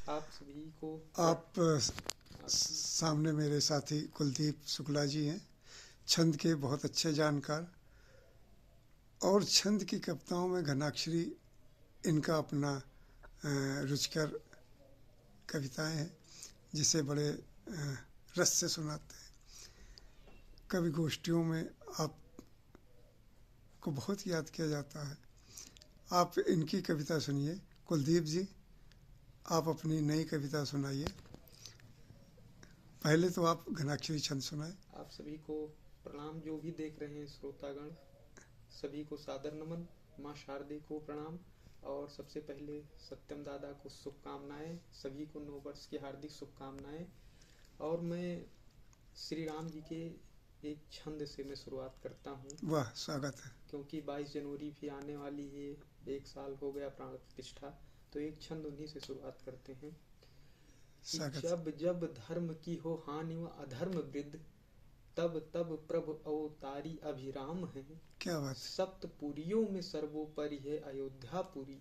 आप सभी को आप सामने मेरे साथी कुलदीप शुक्ला जी हैं, छंद के बहुत अच्छे जानकार, और छंद की कविताओं में घनाक्षरी इनका अपना रुचिकर कविताएं हैं जिसे बड़े रस से सुनाते हैं। कवि गोष्ठियों में आपको बहुत याद किया जाता है। आप इनकी कविता सुनिए। कुलदीप जी, आप अपनी नई कविता सुनाइए। पहले तो आप घनाक्षरी छंद सुनाए। आप सभी को प्रणाम, जो भी देख रहे हैं श्रोतागण, सभी को सादर नमन, माँ शारदे को प्रणाम, और सबसे पहले सत्यम दादा को शुभकामनाएं, सभी को नव वर्ष की हार्दिक शुभकामनाएं। और मैं श्री राम जी के एक छंद से मैं शुरुआत करता हूँ। वाह, स्वागत है। क्योंकि 22 जनवरी भी आने वाली है, 1 साल हो गया प्राण प्रतिष्ठा, तो एक छंद उन्हीं से शुरुआत करते हैं। जब जब धर्म की हो हानि व अधर्म वृद्ध, तब तब प्रभु अवतारी अभिराम है। क्या बात। सप्तपुरियों में सर्वोपरि है अयोध्यापुरी,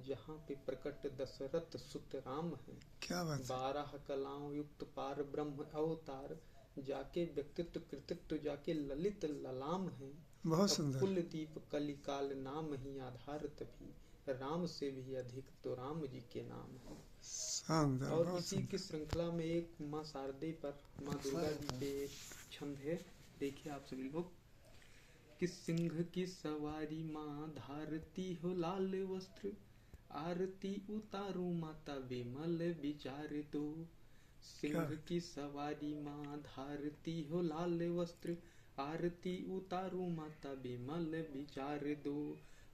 जहाँ पे प्रकट दशरथ सुत राम है। क्या बात। 12 कलाओं युक्त पार ब्रह्म अवतार, जाके व्यक्तित्व कृतित्व जाके ललित ललाम है। बहुत सुंदर। कुलदीप कलिकाल नाम ही आधार, तभी राम से भी अधिक तो राम जी के नाम है। शानदार। और इसी की श्रृंखला में एक माँ शारदे पर माँ दुर्गा जी पे एक छंद है, देखिए आप सभी लोग। कि सिंह की सवारी माँ धारती हो लाल वस्त्र, आरती उतारू माता विमल विचार दो। सिंह की सवारी माँ धारती हो लाल वस्त्र, आरती उतारू माता विमल विचार दो।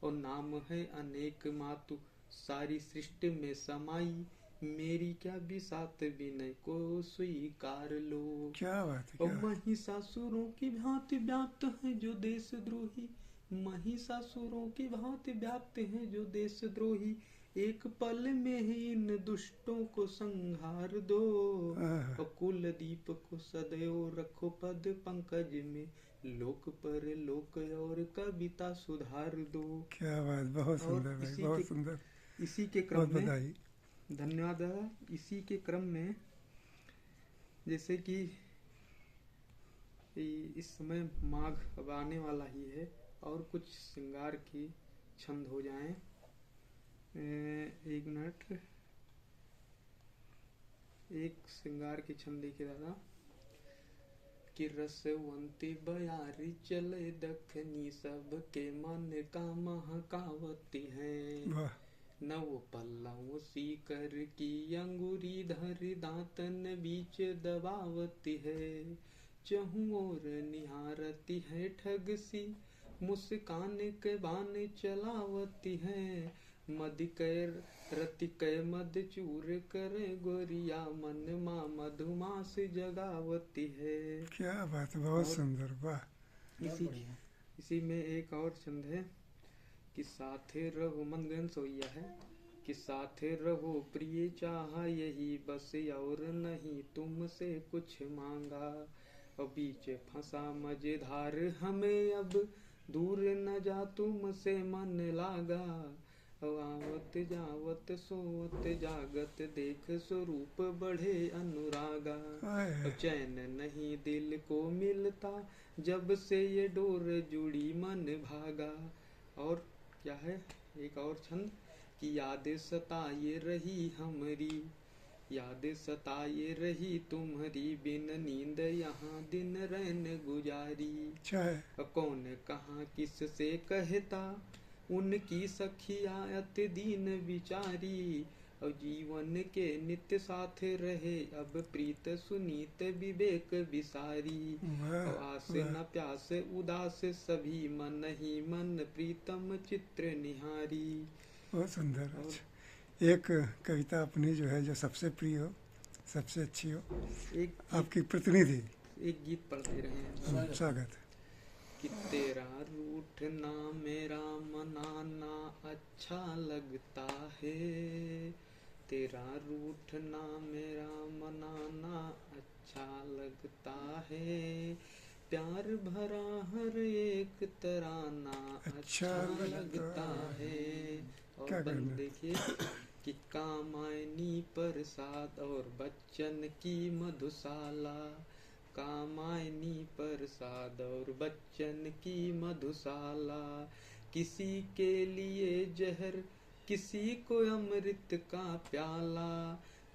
और नाम है अनेक मातु सारी सृष्टि में समाई, मेरी क्या बिसात विनय को स्वीकार लो। क्या बात है। और महिषासुरों की भांति व्याप्त है जो देशद्रोही, महिषासुरों की भांति व्याप्त है जो देशद्रोही, एक पल में ही इन दुष्टों को संहार दो। और कुलदीप को सदैव रखो पद पंकज में, लोक पर लोक और कविता सुधार दो। क्या बात, बहुत सुंदर भाई, बहुत सुंदर। इसी के क्रम में धन्यवाद। इसी के क्रम में जैसे कि इस समय माघ अब आने वाला ही है, और कुछ श्रृंगार की छंद हो जाएं। एक मिनट, एक श्रृंगार की छंद देखिए दादा। कि रसवंती बयारी चले दखनी, सबके मन का महकावती है। नव पल्लव सीकर की अंगूरी धर, दांतन बीच दबावती है। चहुं ओर निहारती है ठग सी, मुस्कान के बान चलावती है। मद कर रति कै मद चूर करे गोरिया, मन माँ मधुमास जगावती है। क्या बात है, बहुत सुंदर। वाह। इसी में एक और छंद है कि साथे रहो, मनगन सोइया है। कि साथे रहो प्रिय चाहा यही बस, और नहीं तुमसे कुछ मांगा। और बीच फंसा मजेदार हमें अब, दूर न जा तुमसे मन लागा। आवत जावत सोवत जागत, देख स्वरूप बढ़े अनुरागा। चैन नहीं दिल को मिलता, जब से ये डोर जुड़ी मन भागा। और क्या है, एक और छंद कि याद सताए रही हमरी, याद सताए रही तुम्हारी, बिन नींद यहाँ दिन रैन गुजारी। कौन कहाँ किस से कहता, उनकी सखिया अति दीन विचारी। और जीवन के नित्य साथ रहे, अब प्रीत सुनीत विवेक विसारी। और आस न प्यास उदास सभी, मन ही मन प्रीतम चित्र निहारी। बहुत सुंदर। एक कविता अपनी जो है, जो सबसे प्रिय हो, सबसे अच्छी हो, एक आपकी प्रतिनिधि। एक गीत पढ़ते रहे। स्वागत। कि तेरा रूठना मेरा मनाना अच्छा लगता है, तेरा रूठना मेरा मनाना अच्छा लगता है। प्यार भरा हर एक तराना अच्छा लगता है। और देखिए कि कामायनी प्रसाद और बच्चन की मधुशाला, कामायनी प्रसाद और बच्चन की मधुशाला। किसी के लिए जहर किसी को अमृत का प्याला,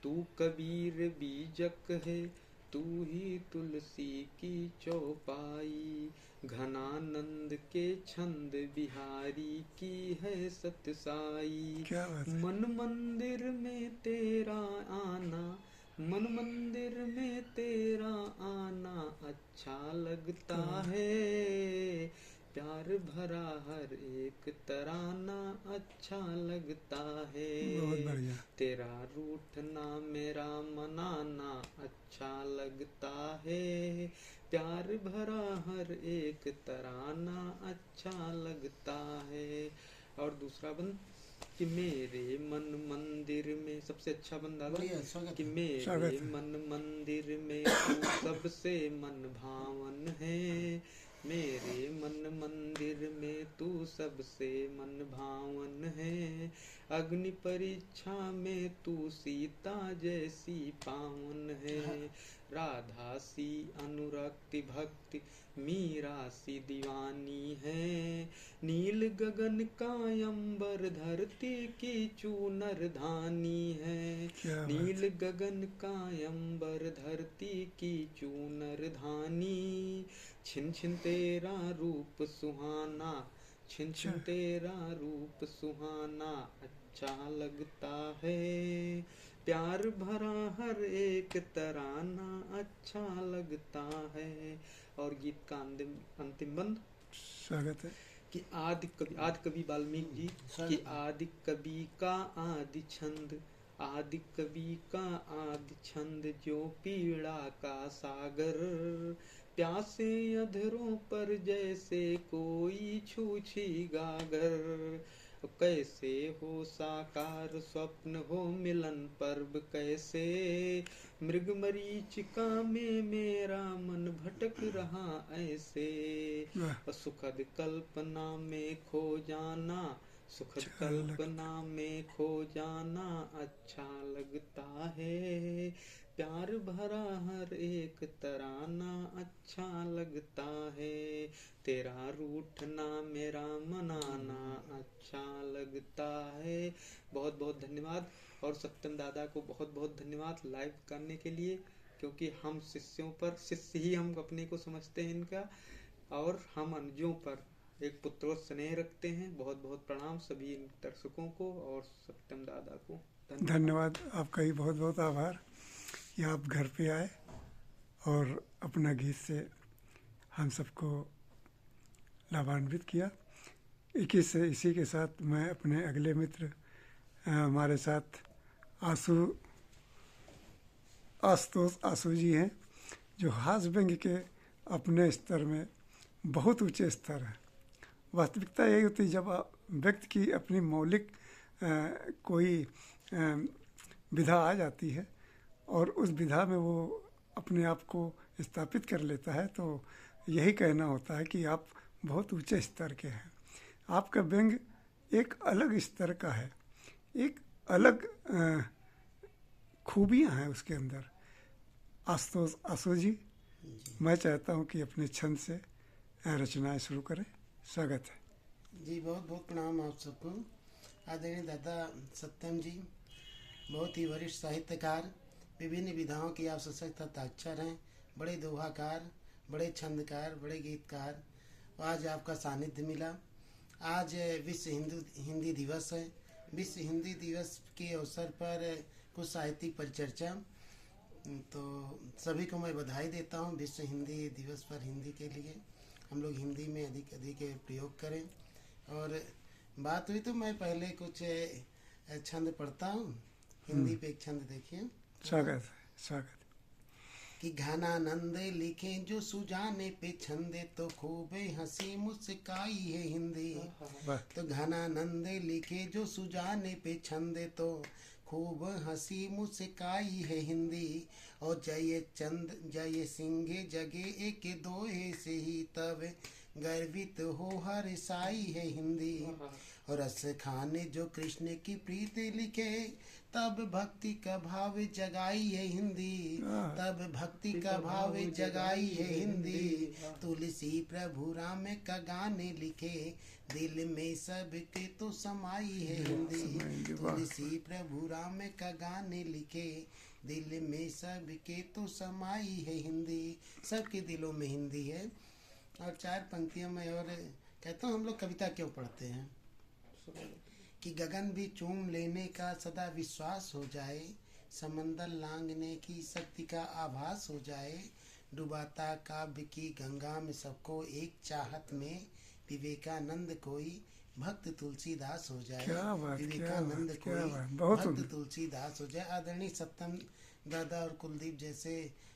तू कबीर बीजक है तू ही तुलसी की चौपाई, घनानंद के छंद बिहारी की है सतसाई। क्या बात है। मन मंदिर में तेरा आना, मन मंदिर में तेरा आना अच्छा लगता है, प्यार भरा हर एक तराना अच्छा लगता है। बहुत बढ़िया। तेरा रूठना मेरा मनाना अच्छा लगता है, प्यार भरा हर एक तराना अच्छा लगता है। और दूसरा बंद कि मेरे मन मंदिर में, सबसे अच्छा बंद दादा, कि मेरे मन मंदिर में तू सबसे मन भावन है, मेरे मन मंदिर में तू सबसे मन भावन है। अग्नि परीक्षा में तू सीता जैसी पावन है, राधा सी अनुरक्ति भक्ति मीरा सी दीवानी है। नील गगन का अंबर धरती की चूनर धानी है, नील गगन का अंबर धरती की चूनर धानी। छिन छिन तेरा रूप सुहाना, छिन छिन तेरा रूप सुहाना अच्छा लगता है, प्यार भरा हर एक तराना अच्छा लगता है। और गीत का अंतिम बंद स्वागत है कि आदि कवि वाल्मीकि जी कि आदि कवि का आदि छंद, आदि कवि का आदि छंद जो पीड़ा का सागर, प्यासे अधरों पर जैसे कोई छूछी गागर। कैसे हो साकार स्वप्न हो मिलन पर्व कैसे, मृग मरीचिका में मेरा मन भटक रहा ऐसे। सुखद कल्पना में खो जाना, सुखद कल्पना में खो जाना अच्छा लगता है, प्यार भरा हर एक तराना अच्छा लगता है। तेरा रूठना मेरा मनाना अच्छा लगता है। बहुत बहुत धन्यवाद। और सत्यम दादा को बहुत बहुत धन्यवाद लाइव करने के लिए, क्योंकि हम शिष्यों पर, शिष्य ही हम अपने को समझते हैं इनका, और हम अनुजों पर एक पुत्रों स्नेह रखते हैं। बहुत बहुत प्रणाम सभी दर्शकों को और सत्यम दादा को धन्यवाद। आपका ही बहुत बहुत आभार कि आप घर पे आए और अपना गीत से हम सबको लाभान्वित किया। इसी के साथ मैं अपने अगले मित्र हमारे साथ आशुतोष आशु जी हैं, जो हास्य व्यंग्य के अपने स्तर में बहुत ऊंचे स्तर है। वास्तविकता यही होती है, जब व्यक्ति की अपनी मौलिक कोई विधा आ जाती है और उस विधा में वो अपने आप को स्थापित कर लेता है, तो यही कहना होता है कि आप बहुत ऊंचे स्तर के हैं। आपका व्यंग्य एक अलग स्तर का है, एक अलग खूबियां हैं उसके अंदर। आशुतोष आशु जी, मैं चाहता हूं कि अपने छंद से रचनाएं शुरू करें। स्वागत है जी। बहुत बहुत प्रणाम आप सबको। आदरणीय दादा सत्यम जी बहुत ही वरिष्ठ साहित्यकार, विभिन्न विधाओं की आप सशक्त हस्ताक्षर हैं, बड़े दोहाकार, बड़े छंदकार, बड़े गीतकार। आज आपका सानिध्य मिला। आज विश्व हिंदी दिवस है। विश्व हिंदी दिवस के अवसर पर कुछ साहित्यिक परिचर्चा, तो सभी को मैं बधाई देता हूं विश्व हिंदी दिवस पर। हिंदी के लिए हम लोग हिंदी में अधिक अधिक प्रयोग करें। और बात हुई तो मैं पहले कुछ छंद पढ़ता हूं हिंदी पे। एक छंद देखिए। स्वागत स्वागत। कि घनानंद लिखे जो सुजाने पे छंदे, तो खूब हंसी मुस्काई है हिंदी। तो घनानंद लिखे जो सुजाने पे छंदे, तो खूब हंसी मुस्काई है हिंदी। और जय चंद जय सिंह जगे एक दोहे से ही तब गर्वित हो हर साई है हिंदी। और रस खाने जो कृष्ण की प्रीति लिखे, तब भक्ति का भाव जगाई है हिंदी। तब भक्ति का भाव जगाई है हिंदी। तुलसी प्रभु राम का गाने लिखे, दिल में सबके तो समाई है हिंदी। तुलसी प्रभु राम का गाने लिखे, दिल में सबके तो समाई है हिंदी। सबके दिलों में हिंदी है। और 4 पंक्तियों में और कहता हूँ, हम लोग कविता क्यों पढ़ते हैं कि गगन भी चूम लेने का सदा विश्वास हो जाए, समंदर लांघने की शक्ति का आभास हो जाए, डुबाता काव्य की गंगा में सबको एक चाहत में, विवेकानंद कोई भक्त तुलसीदास हो जाए। क्या बात, विवेकानंद क्या कोई बात, बहुत भक्त तुलसीदास हो जाए। आदरणीय सत्यम दादा और कुलदीप जैसे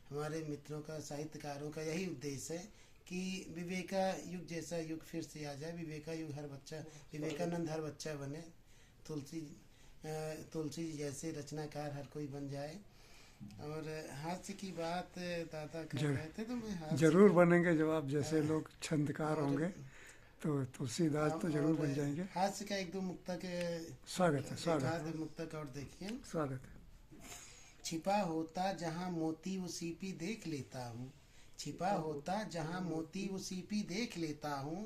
हमारे मित्रों का, साहित्यकारों का यही उद्देश्य है कि विवेका युग जैसा युग फिर से आ जाए। विवेका युग हर बच्चा, विवेकानंद हर बच्चा बने, तुलसी जैसे रचनाकार हर कोई बन जाए। और हास्य की बात दादा कर रहे थे, तो मैं जरूर बनेंगे। जब आप जैसे लोग छंदकार होंगे तो तुलसीदास तो जरूर बन जाएंगे। हास्य का 1-2 मुक्तक स्वागत है, स्वागत है, मुक्तक और देखिए। स्वागत है। छिपा होता जहाँ मोती वो सीपी देख लेता हूँ, छिपा होता जहाँ मोती वो सीपी देख लेता हूँ,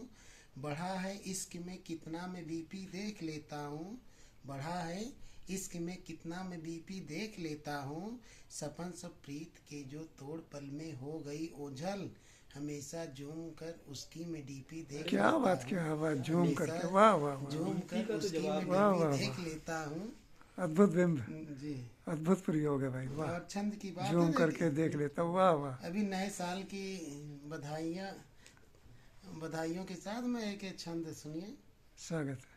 बढ़ा है इश्क में कितना मैं बीपी देख लेता हूँ, बढ़ा है इश्क में कितना मैं बीपी देख लेता हूँ, सपन सब प्रीत के जो तोड़ पल में हो गई ओझल, हमेशा झूम कर उसकी मैं डीपी देख क्या लेता बात, हूँ। क्या बात, झूम करके, वाह वाह वाह, झूम कर उसकी मैं वाह, डीपी वाह, देख लेता हूँ। अद्भुत बिंब, जी। अद्भुत प्रयोग है भाई, वाह। और छंद की बात झूम है, करके देख लेता हूँ, वाह वाह। अभी नए साल की बधाइयों के साथ में एक छंद सुनिए। स्वागत है।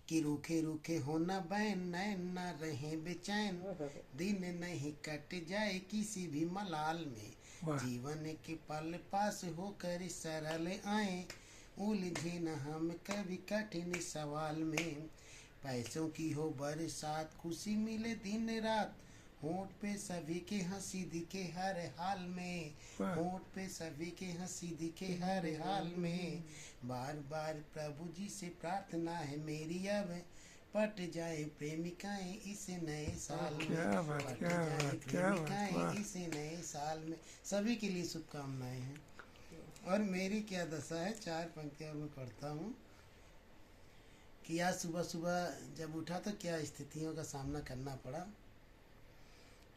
कि रूखे रूखे होना बैन, नैन न रहे बेचैन, दिन नहीं कट जाए किसी भी मलाल में, वाह। जीवन के पल पास होकर सरल आए, उलझे न हम कभी कठिन सवाल में, पैसों की हो बरसात खुशी मिले दिन रात, होंठ पे सभी के हंसी दिखे हर हाल में, वाह। होंठ पे सभी के हंसी दिखे हर हाल में, बार बार प्रभु जी से प्रार्थना है मेरी अब, पट जाए प्रेमिकाएं इस नए साल में, क्या बात, पट क्या जाए बात, क्या बात, वाह। प्रेमिकाएं इस नए साल में। सभी के लिए शुभकामनाएं हैं। और मेरी क्या दशा है, 4 पंक्तियां मैं पढ़ता हूँ कि आज सुबह सुबह जब उठा तो क्या स्थितियों का सामना करना पड़ा।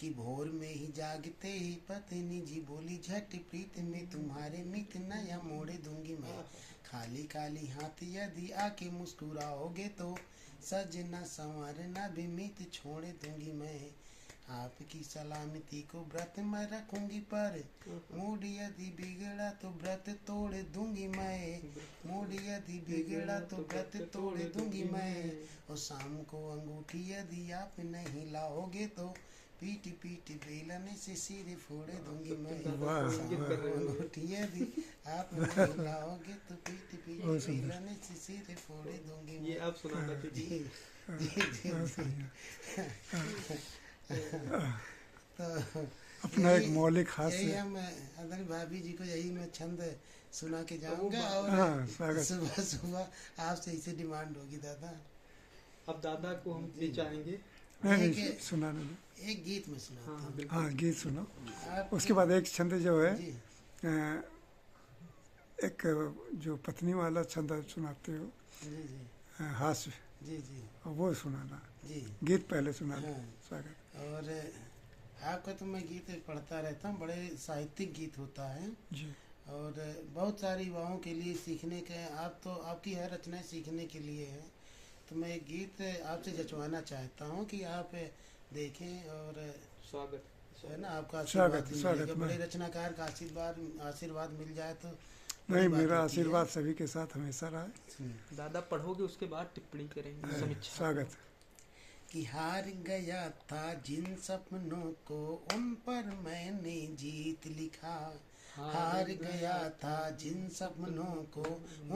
कि भोर में ही जागते ही पत्नी जी बोली, झट प्रीत में तुम्हारे मित नया मोड़ दूंगी मैं, खाली खाली हाथ यदि आके मुस्कुराओगे तो, सजना संवरना भी मित छोड़ दूंगी मैं, आपकी सलामती को व्रत मैं रखूंगी पर, मूड यदि बिगड़ा तो व्रत तोड़ दूंगी मैं, मूड यदि बिगड़ा तो व्रत तोड़ दूंगी मैं, और शाम को अंगूठी यदि आप नहीं लाओगे तो, पीट पीट बेलने से सिर फोड़ दूंगी मैं, अंगूठी यदि आप नहीं लाओगे तो पीट पीट बेलने से सिर फोड़ दूंगी मैं। ये आप सुनाना जी जी। तो अपना एक मौलिक यही हास्य। हम अदर भाभी जी को यही मैं छंद सुना के जाऊंगा। और हाँ, स्वागत। सुबह सुबह आपसे इसे डिमांड होगी दादा। अब दादा को हम ये चाहेंगे नहीं, सुनाने दो। एक गीत में सुनाता हाँ हूँ। बिल्कुल हाँ, गीत सुनो। आप उसके बाद एक छंद जो है, जी एक जो पत्नी वाला छंद सुनाते हो, जी जी हास्य, जी जी और वो सुनाना। जी। गीत पहले सुनाना। हाँ। स्वागत। और आपका तो मैं गीत पढ़ता रहता हूँ, बड़े साहित्यिक गीत होता है जी। और बहुत सारे युवाओं के लिए सीखने के, आप तो आपकी हर रचनाएं सीखने के लिए है। तो मैं एक गीत आपसे जचवाना चाहता हूँ कि आप देखें और स्वागत है ना, आपका स्वागत, आशीर्वाद मिल स्वागत जाएगा। में। बड़े रचनाकार का आशीर्वाद मिल जाए तो नहीं, बड़ी बात मेरा होती है। आशीर्वाद सभी के साथ हमेशा रहा है। दादा पढ़ोगे उसके बाद टिप्पणी करेंगे, समीक्षा। स्वागत। कि हार गया था जिन सपनों को, उन पर मैंने जीत लिखा, हार गया था जिन सपनों को,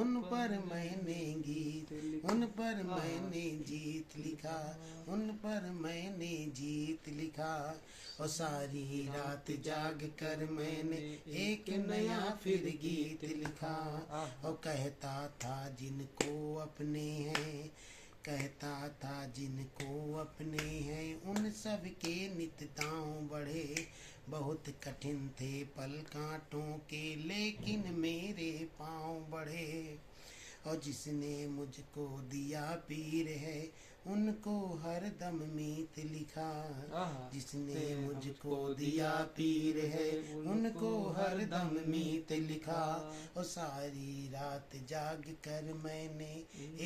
उन पर मैंने गीत, उन पर मैंने जीत लिखा, उन पर मैंने जीत लिखा। और सारी रात जाग कर मैंने एक नया फिर गीत लिखा। और कहता था जिनको अपने हैं, कहता था जिनको अपने हैं, उन सब के नित दांव बढ़े। बहुत कठिन थे पल कांटों के, लेकिन मेरे पाँव बढ़े। और जिसने मुझको दिया पीर है, उनको हर दम मीत लिखा। जिसने मुझको दिया पीर है, उनको हर दम मीत लिखा। और सारी रात जाग कर मैंने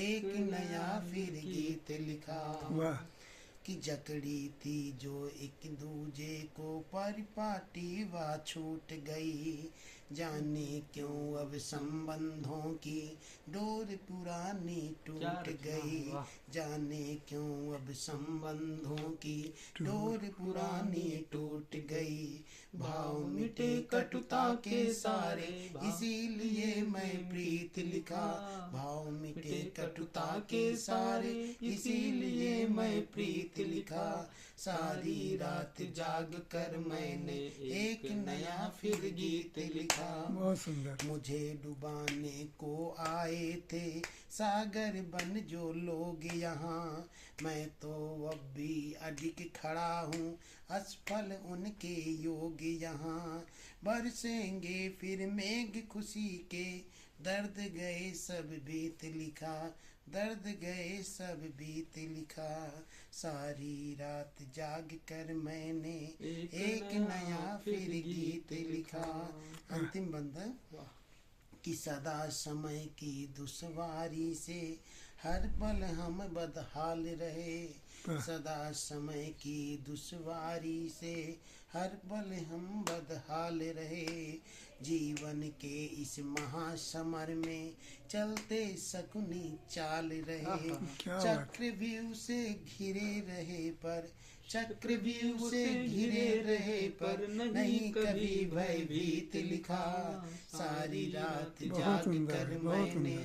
एक नया फिर गीत लिखा। वाह। कि जकड़ी थी जो एक दूजे को परिपाटी वा छूट गई। जाने क्यों अब संबंधों की डोर पुरानी टूट गई। जाने क्यों अब संबंधों की डोर पुरानी टूट गई। भाव मिटे कटुता के सारे, इसीलिए मैं प्रीत लिखा। भाव मिटे कटुता के सारे, इसीलिए मैं प्रीत लिखा। सारी रात जाग कर मैंने एक नया फिर गीत लिखा। बहुत सुंदर। मुझे डुबाने को आए थे सागर बन जो लोग यहाँ, मैं तो अब भी अडिग खड़ा हूँ, असफल उनके योग यहाँ। बरसेंगे फिर मेघ खुशी के, दर्द गए सब बीत लिखा, दर्द गए सब बीत लिखा। सारी रात जाग कर मैंने एक नया फिर गीत लिखा। अंतिम बंद। कि सदा समय की दुश्वारी से हर पल हम बदहाल रहे। सदा समय की दुश्वारी से हर पल हम बदहाल रहे। जीवन के इस महासमर में चलते शकुनी चाल रहे। चक्रव्यूह से घिरे रहे पर, चक्रव्यूह से घिरे रहे पर, नहीं कभी भयभीत लिखा। सारी रात जाग कर मैंने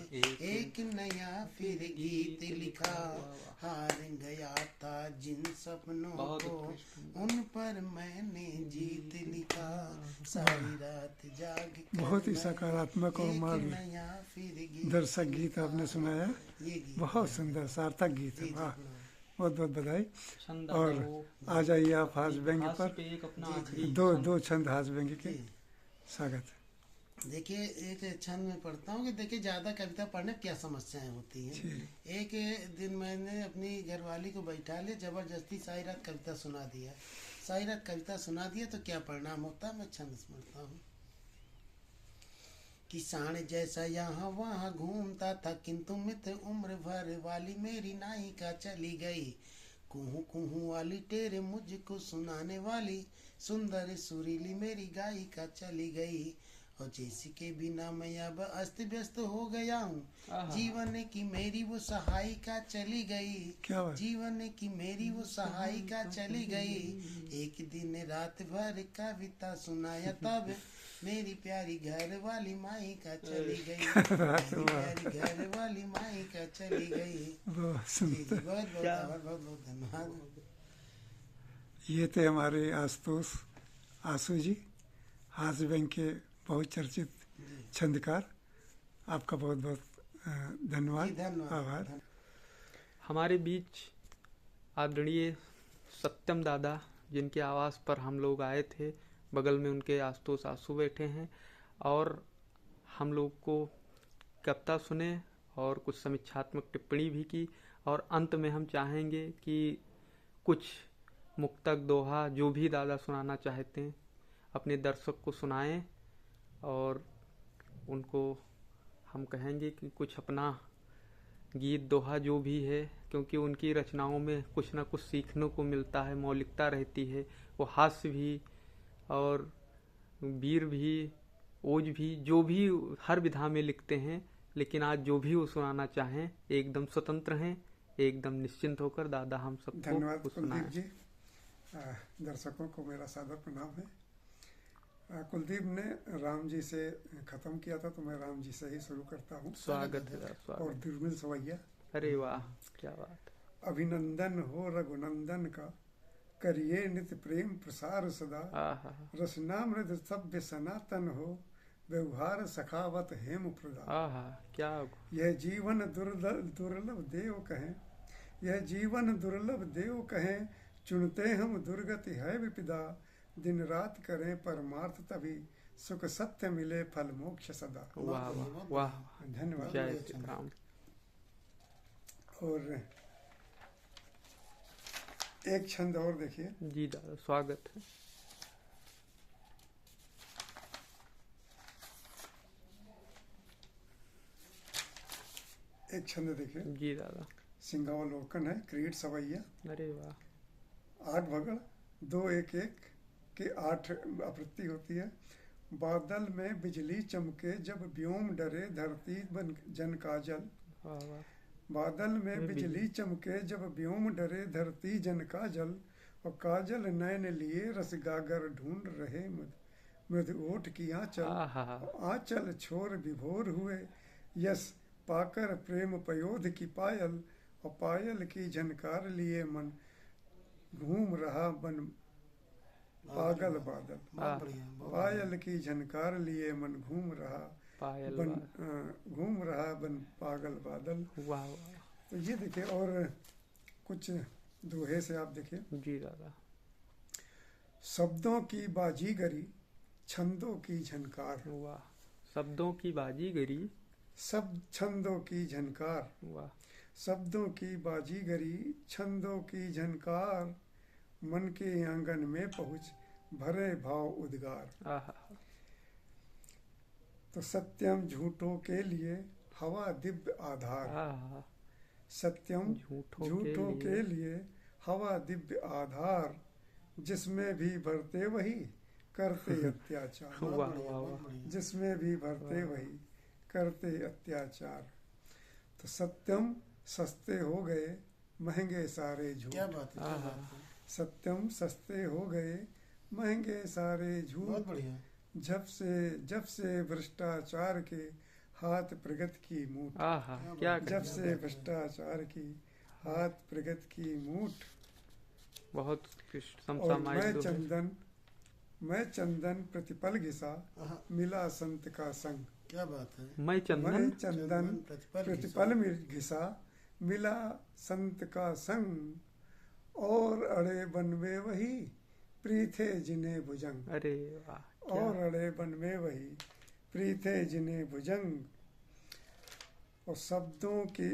एक नया फिर गीत लिखा। हार गया था जिन सपनों को, उन पर मैंने जीत लिखा। सारी रात जाग कर बहुत ही सकारात्मक और मार्ग दर्शक गीत आपने सुनाया। बहुत सुंदर सार्थक गीत है। वाह, बहुत बहुत बधाई। और आ जाइए आप हास व्यंग्य पर। दो छंद हास व्यंग्य के स्वागत है। देखिए एक छंद में पढ़ता हूँ कि देखिए ज़्यादा कविता पढ़ने क्या समस्याएं होती हैं। एक दिन मैंने अपनी घरवाली को बैठा लिया, जबरदस्ती सारी रात कविता सुना दिया। सारी रात कविता सुना दिया तो क्या परिणाम होता, मैं छंद समझता हूँ। किसान जैसा यहाँ वहाँ घूमता था, किंतु मित्र उम्र भर वाली मेरी नायिका चली गई। कुहू कुहू वाली टेरे मुझको सुनाने वाली, सुंदर सुरीली मेरी गायिका चली गई। और जैसी के बिना मैं अब अस्त व्यस्त हो गया हूँ। जीवन की मेरी वो सहायिका चली गई। जीवन की मेरी वो सहायिका चली गई। एक दिन रात भर कविता सुनाया तब मेरी प्यारी घर वाली मायिका चली गई। मेरी प्यारी घर वाली मायिका चली गई। बहुत बहुत धन्यवाद। ये थे हमारे आशुतोष आशु जी, हास्य व्यंग्य के बहुत चर्चित छंदकार। आपका बहुत बहुत धन्यवाद, आभार। हमारे बीच आदरणीय सत्यम दादा, जिनके आवास पर हम लोग आए थे, बगल में उनके आशुतोष आशु बैठे हैं और हम लोग को कविता सुने और कुछ समीक्षात्मक टिप्पणी भी की। और अंत में हम चाहेंगे कि कुछ मुक्तक, दोहा, जो भी दादा सुनाना चाहते हैं अपने दर्शक को सुनाएं। और उनको हम कहेंगे कि कुछ अपना गीत, दोहा जो भी है, क्योंकि उनकी रचनाओं में कुछ ना कुछ सीखने को मिलता है, मौलिकता रहती है। वो हास्य भी और वीर भी, ओज भी, जो भी हर विधा में लिखते हैं। लेकिन आज जो भी वो सुनाना चाहें एकदम स्वतंत्र हैं, एकदम निश्चिंत होकर दादा हम सबको धन्यवाद कुलदीप जी। दर्शकों को मेरा सादर प्रणाम है। कुलदीप ने राम जी से खत्म किया था, तो मैं राम जी से ही शुरू करता हूँ। स्वागत है दादा, और स्वागत। दुर्मिल सवैया। अरे वाह, क्या बात। अभिनंदन हो रघुनंदन का, करिए नित प्रेम प्रसार सदा। आहा, रसनामृत सभ्य सनातन हो, व्यवहार सखावत हेम प्रदा। आहा, क्या। यह जीवन दुर्लभ देव कहें, यह जीवन दुर्लभ देव कहें, चुनते हम दुर्गति है विपदा। दिन रात करें परमार्थ तभी, सुख सत्य मिले फल मोक्ष सदा। वाह वाह वाह, धन्यवाद। जय श्री राम। और एक छंद और देखिए। जी दादा, स्वागत है। एक छंद देखिए, जी दादा। सिंहावलोकन है, क्रीड सवैया। अरे वाह। 8 भगड़ 2 1 1 के 8 आवृत्ति होती है। बादल में बिजली चमके जब व्योम डरे, धरती बन जन काजल। वाह वाह। बादल में बिजली चमके जब व्योम डरे, धरती जन काजल। और काजल नयन लिए रस गागर ढूंढ रहे, मृद ओठ की आंचल। आहा, आंचल छोर विभोर हुए, यस पाकर प्रेम पयोध की पायल। और पायल की झनकार लिए मन, घूम रहा बन पागल बादल। बहुत बढ़िया, बहुत पायल की झनकार लिए मन, घूम रहा पायल बन वाह। घूम रहा बन पागल बादल। वाह वाह। तो ये देखिए, और कुछ दोहे से आप देखिए। जी दादा। शब्दों की बाजीगरी, छंदों की झनकार। वाह। शब्दों की बाजीगरी। सब छंदों की झनकार। वाह। शब्दों की बाजीगरी, छंदों की झनकार। मन के आंगन में पहुँच, भरे भाव उद्गार। आहा, तो सत्यम झूठों के लिए, हवा दिव्य आधार। आहा। सत्यम झूठों के लिए, हवा दिव्य आधार। जिसमें भी भरते वही, करते अत्याचार। बहुत वाह बढ़िया, वाह बहुत वाह। बढ़िया। जिसमें भी भरते वही, करते अत्याचार। तो सत्यम सस्ते हो गए, महंगे सारे झूठ। क्या बात है, क्या आहा। बात है। सत्यम सस्ते हो गए, महंगे सारे झूठ। बहुत बढ़िया। जब से भ्रष्टाचार के, हाथ प्रगति की मूठ। आहा, क्या जब कहना। से भ्रष्टाचार की, हाथ प्रगति की मूठ। बहुत कृष्ण और समसामयिक दोहे। मैं चंदन प्रतिपल घिसा, आहा, मिला संत का संग। क्या बात है। मैं मैं चंदन। चंदन प्रतिपल में घिसा, मिला संत का संग। और अड़े बनवे वही, प्रीथे जिन्हें भुजंग। अरे वाह, क्या। और अड़े बनवे वही, प्रीथे जिन्हें भुजंग। और शब्दों की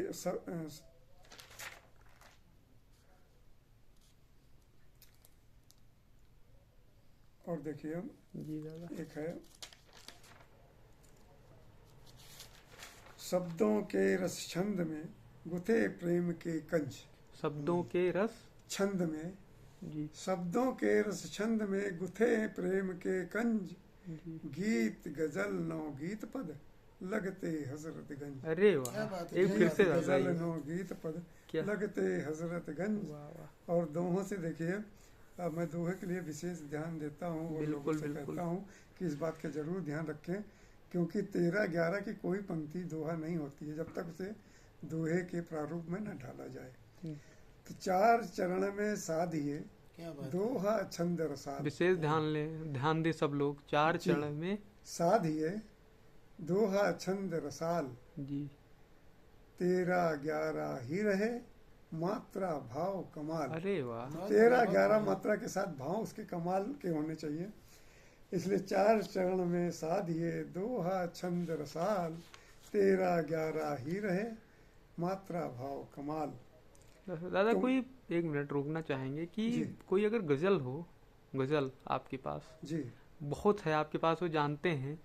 और देखिए, जी दादा। एक है, शब्दों के रस छंद में, गुथे प्रेम के कंज। शब्दों के रस। छंद में, जी शब्दों के रस छंद में, गुथे प्रेम के कंज। जी। गीत गजल नौ गीत पद, लगते हजरतगंज। अरे क्या वाह, बात है, एक क्या फिर बात से है, दादा गजल ये। नौ गीत पद, क्या। लगते हजरतगंज। वाह वाह। और दोहों से देखिए, अब मैं दोहे के लिए विशेष ध्यान देता हूँ और लोगों बिल्कुल से बिल्कुल। कहता हूँ कि इस बात का जरूर ध्यान रखें, क्योंकि 13-11 की कोई पंक्ति दोहा नहीं होती है जब तक उसे दोहे के प्रारूप में न ढाला जाए। तो 4 चरण में साधिए, क्या बात है। दोहा छंद रसाल। विशेष ध्यान दे सब लोग। 4 जी। चरण में। साधिए, दोहा छंद रसाल। जी। 13-11 ही रहे, मात्रा भाव कमाल। अरे वाह। बहुत 13-11 बढ़िया। मात्रा के साथ भाव उसके कमाल के होने चाहिए। इसलिए 4 चरण में साधिए, दोहा छंद रसाल। 13-11 ही रहे, मात्रा भाव कमाल। दादा तो- कोई 1 मिनट रोकना चाहेंगे कि जी। कोई अगर गजल हो, गजल आपके पास जी बहुत है, आपके पास वो जानते हैं,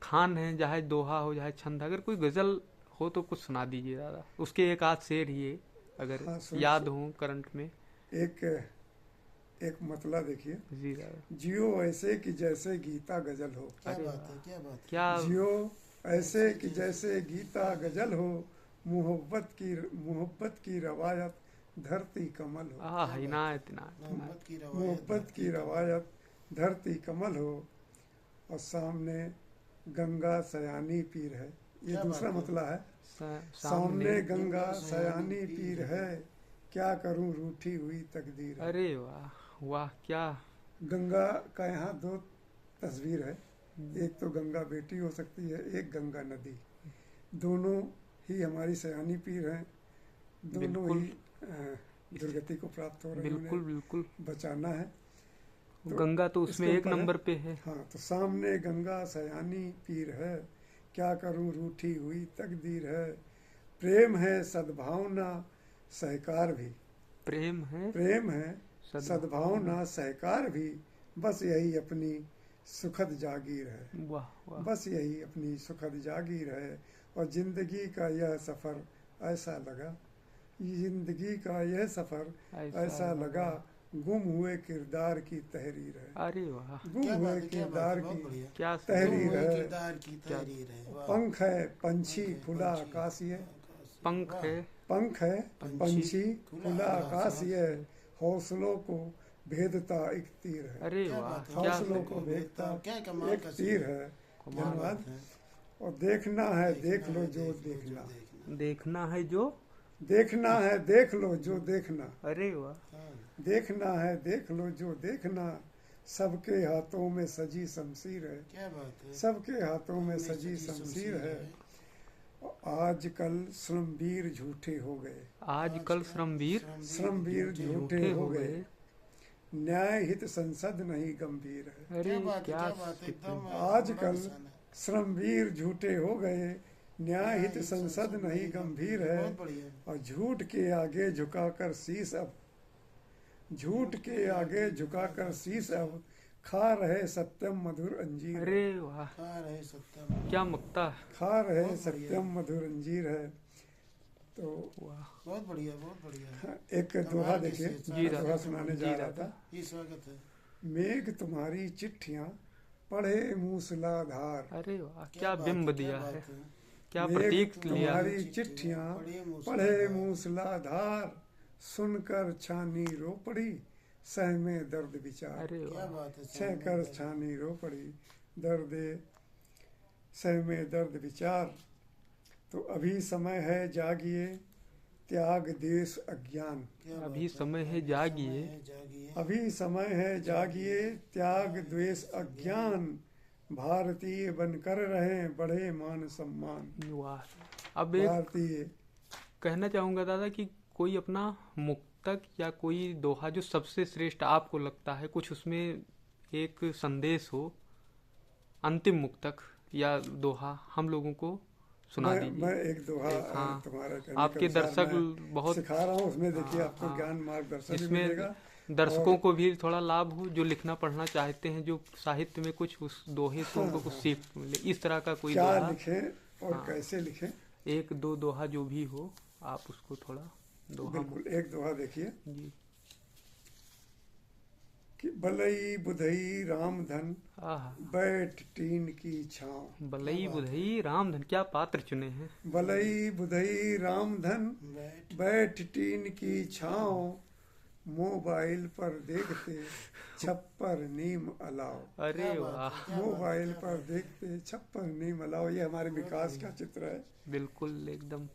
खान है, चाहे दोहा हो चाहे छंद, अगर कोई गजल हो तो कुछ सुना दीजिए दादा। उसके एक आध शेर ही है, अगर हाँ, याद हो करंट में। एक मतला देखिए। जी दादा। जियो ऐसे कि जैसे गीता गजल हो। क्या अरे बात वाह। है, क्या बात है। क्या। जियो ऐसे कि जैसे गीता गजल हो, मोहब्बत की रवायत, धरती कमल हो। इनायत इनायत इनायत। मोहब्बत की रवायत। मोहब्बत की रवायत, धरती कमल हो। और सामने गंगा सयानी पीर है। ये क्या दूसरा बात है? मतलब है। सामने सामने गंगा सयानी पीर है, क्या करूं रूठी हुई तकदीर है। अरे वाह वाह क्या। गंगा का यहाँ दो तस्वीर है, एक तो गंगा बेटी हो सकती है, एक गंगा नदी। दोनों ही हमारी सयानी पीर हैं, दोनों बिल्कुल। ही दुर्गति को प्राप्त हो रहे हैं, बिल्कुल उन्हें बिल्कुल। बचाना है। तो गंगा तो उसमें इसके एक ऊपर है। नंबर पे है। हाँ, तो सामने गंगा सयानी पीर है, क्या करूं रूठी हुई तकदीर है। प्रेम है सद्भावना सहकार भी, प्रेम है प्रेम है सद्भावना। सद्भावना सहकार भी, बस यही अपनी सुखद जागीर है। वाह वाह। बस यही अपनी सुखद जागीर है। और जिंदगी का यह सफर ऐसा लगा, जिंदगी का यह सफर ऐसा लगा, गुम हुए किरदार की तहरीर है। अरे वाह गुम क्या हुए बात है, क्या बात किरदार है, बहुत की बढ़िया। क्या तहरीर गुम हुए है। किरदार की तहरीर है। वाह। पंख है पंछी पंख है, खुला पंछी, आकाशीय, पंख है पंख है पंछी खुला खुला आकाशीय, हौसलों को भेदता एक तीर है। अरे क्या वाह बात है, क्या हौसलों को भेदता क्या कमाल एक का तीर सीन है। क्या धन्यवाद। बात है। और देखना है देख लो जो देखना, देखना है जो। देखना है देख लो जो देखना, अरे वाह हाँ, देखना है देख लो जो देखना, सबके हाथों में सजी शमशीर है। क्या बात है। सबके हाथों में सजी शमशीर है। आजकल श्रमवीर झूठे हो गए, आजकल श्रमवीर श्रमवीर झूठे हो गए, न्याय हित संसद नहीं गंभीर है। अरे क्या बात है, क्या क्या बात है, एकदम आजकल बड़ा निशान है। श्रमवीर झूठे हो गए, न्याय हित संसद नहीं गंभीर है। बहुत बढ़िया। और झूठ के आगे झुकाकर शीश अब, झूठ के आगे झुकाकर शीश अब, खा रहे सत्यम मधुर अंजीर है। अरे वाह खा रहे सत्यम। क्या मक्ता। खा रहे बहुत बढ़िया। सत्यम मधुर अंजीर है। तो वाह बहुत बढ़िया, बहुत बढ़िया। एक दोहा देखिए, जी दोहा दादा। सुनाने जी जा रहा दादा। था। ये स्वागत है। मेघ तुम्हारी चिट्ठियां पढ़े मूसलाधार, अरे वाह क्या बात बिंब है, दिया क्या है, बात है। क्या मेघ प्रतीक लिया है। तुम्हारी चिट्ठियां पढ़े पढ़े मूसलाधार, सुनकर छानी रो पड़ी सहमे दर्द विचार। अरे क्या वाह बात है। छह कर छानी रो पड़ी दर्द सहमे दर्द विचार। तो अभी समय है जागिए, त्याग देश अज्ञान। क्या बात अभी समय है जागिए। जागिए। अभी समय है जागिए, त्याग द्वेष अज्ञान, भारतीय बनकर रहे बढ़े मान सम्मान। वाह। अब एक भारतीय कहना चाहूंगा दादा कि कोई अपना मुक्तक या कोई दोहा जो सबसे श्रेष्ठ आपको लगता है, कुछ उसमें एक संदेश हो, अंतिम मुक्तक या दोहा हम लोगों को सुना मैं दीजिए। एक दोहा हाँ। तुम्हारा कहने के आपके अनुसार दर्शक मैं बहुत सिखा रहा हूँ, उसमें देखिए हाँ, आपको हाँ। ज्ञान मार्गदर्शन भी इसमें मिलेगा। दर्शकों और- को भी थोड़ा लाभ हो, जो लिखना पढ़ना चाहते हैं, जो साहित्य में कुछ उस दोहे से उनको कुछ सीख मिले, इस तरह का कोई क्या दोहा। लिखें और हाँ। कैसे लिखें। एक दो दोहा जो भी हो आप उसको थोड़ा दोहा बिल्कुल, एक दोहा देखिए जी। कि बलई बुधई राम धन, आह बैठ टीन की छाँव। बलई बुधई रामधन, क्या पात्र चुने हैं। बलई बुधई राम धन, बैठ। बैठ टीन की छाँव, मोबाइल पर देखते छप्पर नीम अलाव। अरे क्या बात वाह है, क्या बात है, मोबाइल क्या पर बात है। देखते छप्पर नीम अलाव। ये हमारे विकास का चित्र है। बिल्कुल एकदम।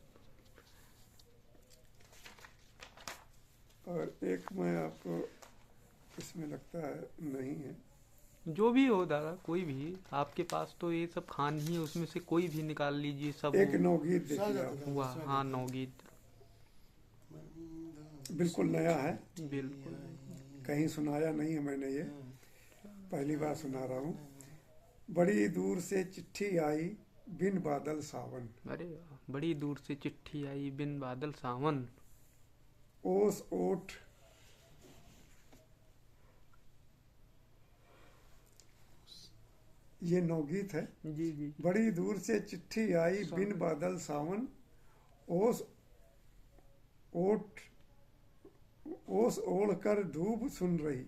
और एक मैं आपको इसमें लगता है नहीं है, जो भी हो दादा, कोई भी आपके पास तो ये सब खान ही है, उसमें से कोई भी निकाल लीजिए सब। एक नवगीत देखिए स्वागत आप, है। हुआ हाँ नवगीत। बिल्कुल नया है, बिल्कुल कहीं सुनाया नहीं है मैंने, ये पहली बार सुना रहा हूँ। बड़ी दूर से चिट्ठी आई बिन बादल सावन, अरे वाह। बड़ी दूर से चिट्ठी आई बिन बादल सावन, ओस ओठ ये नवगीत है। जी जी। बड़ी दूर से चिट्ठी आई बिन बादल सावन, ओस ओठ ओस ओढ़ कर धूप सुन रही,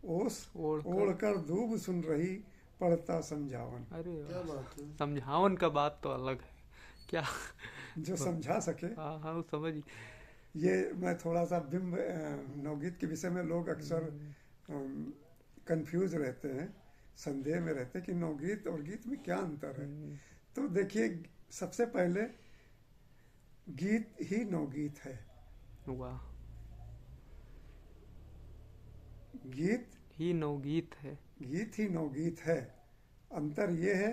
ओस ओढ़कर। ओढ़ कर धूप सुन रही, पढ़ता समझावन। अरे क्या वाह। बात है। समझावन का बात तो अलग है क्या। जो समझा सके। हाँ हाँ समझ। ये मैं थोड़ा सा बिंब नवगीत के विषय में लोग अक्सर कंफ्यूज रहते हैं, संदेह में रहते कि नवगीत और गीत में क्या अंतर है। तो देखिए, सबसे पहले गीत ही नवगीत है। वाह, गीत ही नवगीत है। गीत ही नवगीत है। अंतर ये है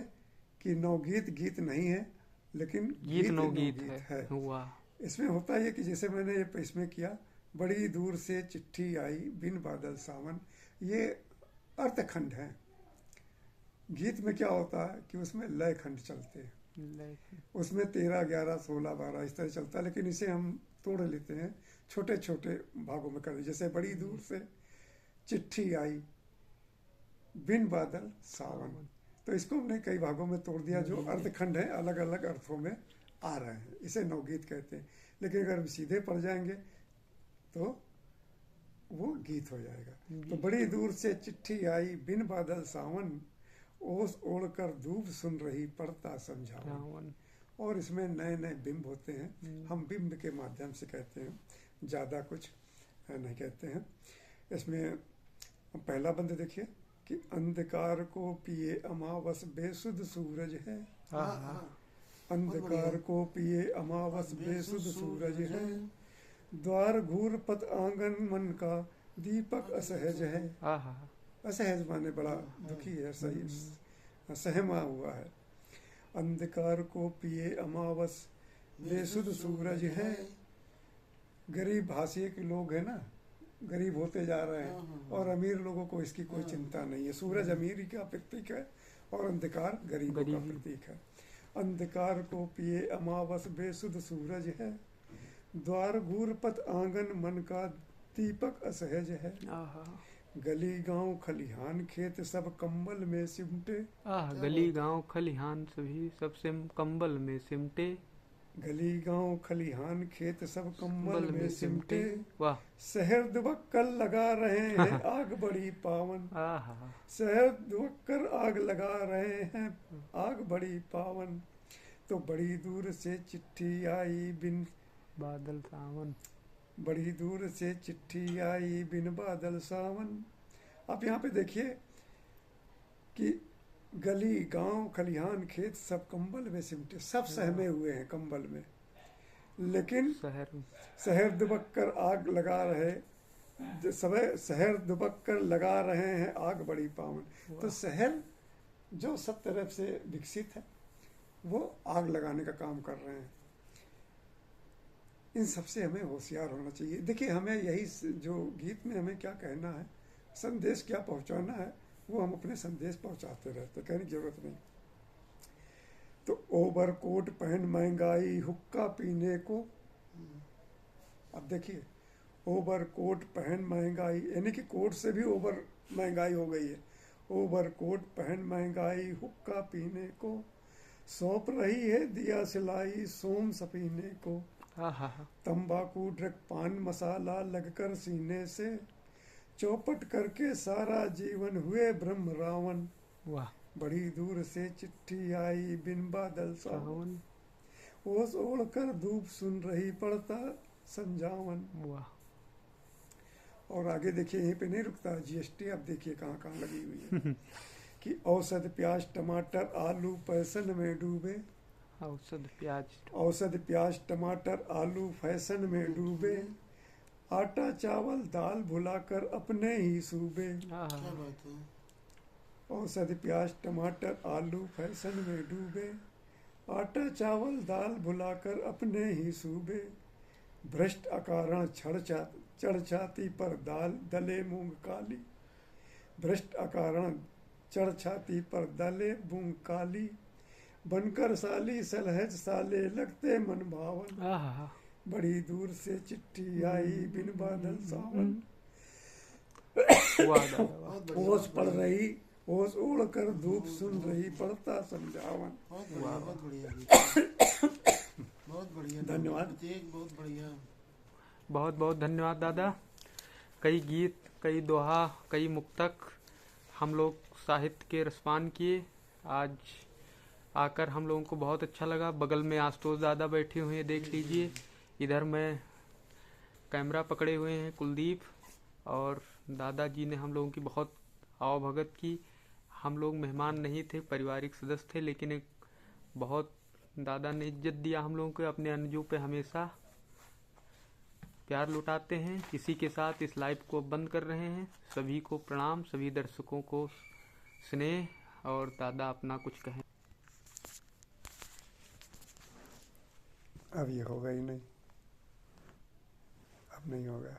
कि नवगीत गीत नहीं है, लेकिन गीत नवगीत नवगीत है। है। वाह, इसमें होता ये कि जैसे मैंने ये इसमें किया, बड़ी दूर से चिट्ठी आई बिन बादल सावन, ये अर्थखंड है। गीत में क्या होता है कि उसमें लय खंड चलते हैं, उसमें 13, 11, 16, 12 इस तरह चलता है, लेकिन इसे हम तोड़ लेते हैं, छोटे छोटे भागों में कर। जैसे बड़ी दूर से चिट्ठी आई बिन बादल सावन, तो इसको हमने कई भागों में तोड़ दिया, जो अर्थखंड है, अलग अलग अर्थों में आ रहे हैं, इसे नवगीत कहते हैं। लेकिन अगर हम सीधे पढ़ जाएंगे तो वो गीत हो जाएगा। तो बड़ी दूर से चिट्ठी आई बिन बादल सावन, ओस ओढ़कर धूप सुन रही पढ़ता समझावन। और इसमें नए नए बिंब होते हैं, हम बिंब के माध्यम से कहते हैं, ज़्यादा कुछ नहीं कहते हैं। इसमें पहला बंद देखिए कि अंधकार को पिए अमावस बेसुध सूरज है। अंधकार को पिए अमावस बेसुध सूरज है, द्वार घूर पत आंगन मन का दीपक असहज है। असहज माने बड़ा दुखी है, सही सहमा हुआ है। अंधकार को पिए अमावस बेसुध सूरज है। गरीब भाषी के लोग हैं ना, गरीब होते जा रहे हैं, और अमीर लोगों को इसकी कोई चिंता नहीं है। सूरज अमीरी का प्रतीक है और अंधकार गरीबों का प्रतीक है। अंधकार को पिए अमावस बेसुध सूरज है, द्वार घूर पत आंगन मन का दीपक असहज है। गली गांव खलिहान खेत सब कंबल में सिमटे। गली गांव खलिहान सभी सबसे कंबल में सिमटे। गली गांव खलिहान खेत सब कंबल में सिमटे। वाह, शहर दुबक्कर लगा रहे हैं आग बड़ी पावन। शहर दुबक्कर आग लगा रहे हैं आग बड़ी पावन। तो बड़ी दूर से चिट्ठी आई बिन बादल सावन। बड़ी दूर से चिट्ठी आई बिन बादल सावन। आप यहाँ पे देखिए कि गली गांव खलिहान खेत सब कंबल में सिमटे, सब सहमे हुए हैं कंबल में, लेकिन शहर दुबक्कर आग लगा रहे, शहर दुबक्कर लगा रहे हैं आग बड़ी पावन। तो शहर जो सब तरफ से विकसित है वो आग लगाने का काम कर रहे हैं। इन सबसे हमें होशियार होना चाहिए। देखिए, हमें यही जो गीत में हमें क्या कहना है, संदेश क्या पहुंचाना है, वो हम अपने संदेश पहुंचाते रहते, कहने की जरूरत नहीं। तो ओवर कोट पहन महंगाई हुक्का पीने को, अब देखिए, ओवर कोट पहन महंगाई, यानी कि कोट से भी ओवर महंगाई हो गई है। ओवर कोट पहन महंगाई हुक्का पीने को, सौंप रही है दिया सिलाई सोम सपीने को। तंबाकू ड्रग पान मसाला लगकर सीने से, चौपट करके सारा जीवन हुए ब्रह्म रावण। वाह, बड़ी दूर से चिट्ठी आई बिन बादल सावन, ओस ओढ़कर धूप सुन रही पड़ता संजावन। वाह, और आगे देखिए, यहीं पे नहीं रुकता, जीएसटी अब देखिए कहाँ कहाँ लगी हुई है कि औसत प्याज टमाटर आलू फैशन में डूबे। औसत प्याज टमाटर आलू फैशन में डूबे, आटा चावल दाल भुलाकर अपने ही सूबे। औसत प्याज टमाटर आलू फैशन में डूबे, आटा चावल दाल भुलाकर अपने ही सूबे। भ्रष्ट अकारण चढ़ छाती पर दाल दले मूंग काली। भ्रष्ट अकारण चढ़ छाती पर दले मूंग काली, बनकर साली सलहज साले लगते मन भावन। बड़ी दूर से चिट्ठी आई बिन बादल सावन, ओस पढ़ रही ओस ओढ़ कर धूप सुन रही पढ़ता समझावन। बहुत बढ़िया बहुत बढ़िया, धन्यवाद, बहुत बढ़िया, बहुत बहुत धन्यवाद दादा। कई गीत, कई दोहा, कई मुक्तक हम लोग साहित्य के रसपान किए। आज आकर हम लोगों को बहुत अच्छा लगा। बगल में आशुतोष दादा बैठे हुए हैं, देख लीजिए। इधर में कैमरा पकड़े हुए हैं कुलदीप, और दादाजी ने हम लोगों की बहुत आवभगत की। हम लोग मेहमान नहीं थे, पारिवारिक सदस्य थे, लेकिन एक बहुत दादा ने इज्जत दिया हम लोगों को। अपने अनुजों पे हमेशा प्यार लुटाते हैं। इसी के साथ इस लाइव को बंद कर रहे हैं। सभी को प्रणाम, सभी दर्शकों को स्नेह। और दादा अपना कुछ कहें। अब ये होगा ही नहीं, अब नहीं होगा।